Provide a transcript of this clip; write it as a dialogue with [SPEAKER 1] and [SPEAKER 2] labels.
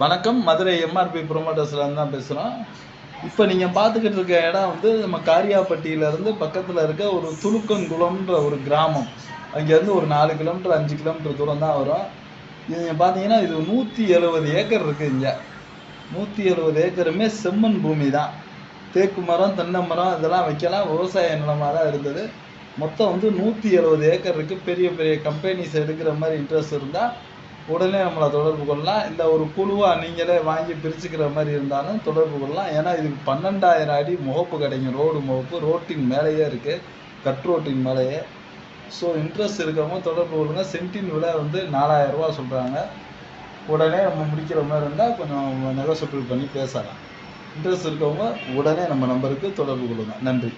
[SPEAKER 1] வணக்கம். மதுரை எம்ஆர்பி ப்ரொமோட்டர்ஸ்லேருந்து தான் பேசுகிறோம். இப்போ நீங்கள் பார்த்துக்கிட்டு இருக்க இடம் வந்து நம்ம காரியாப்பட்டியிலேருந்து பக்கத்தில் இருக்க ஒரு துலுக்கன்குளம்ன்ற ஒரு கிராமம். அங்கேருந்து ஒரு 4 கிலோமீட்டர் 5 கிலோமீட்டர் தூரம் தான் வரும். இது பார்த்தீங்கன்னா இது 170 ஏக்கர் இருக்குது. இங்கே 170 ஏக்கருமே செம்மண் பூமி தான். தேக்கு மரம், தென்னை மரம் இதெல்லாம் வைக்கலாம். விவசாய நிலமாக தான் இருந்தது. மொத்தம் வந்து 170 ஏக்கர் இருக்குது. பெரிய பெரிய கம்பெனிஸ் எடுக்கிற மாதிரி இன்ட்ரெஸ்ட் இருந்தால் உடனே நம்மளை தொடர்பு கொள்ளலாம். இல்லை ஒரு குழுவாக நீங்களே வாங்கி பிரிச்சுக்கிற மாதிரி இருந்தாலும் தொடர்பு கொள்ளலாம். ஏன்னா இதுக்கு 12,000 அடி முகப்பு கிடைக்கும். ரோடு முகப்பு ரோட்டின் மேலேயே இருக்குது, கட் ரோட்டின் மேலேயே. ஸோ இன்ட்ரெஸ்ட் இருக்கவங்க தொடர்பு கொள்ளுங்க. சென்ட்டின் விலை வந்து 4,000 ரூபா சொல்கிறாங்க. உடனே நம்ம முடிக்கிற மாதிரி இருந்தால் கொஞ்சம் நெகோசியபிள் பண்ணி பேசலாம். இன்ட்ரெஸ்ட் இருக்கவங்க உடனே நம்ம நம்பருக்கு தொடர்பு கொள்ளுங்க. நன்றி.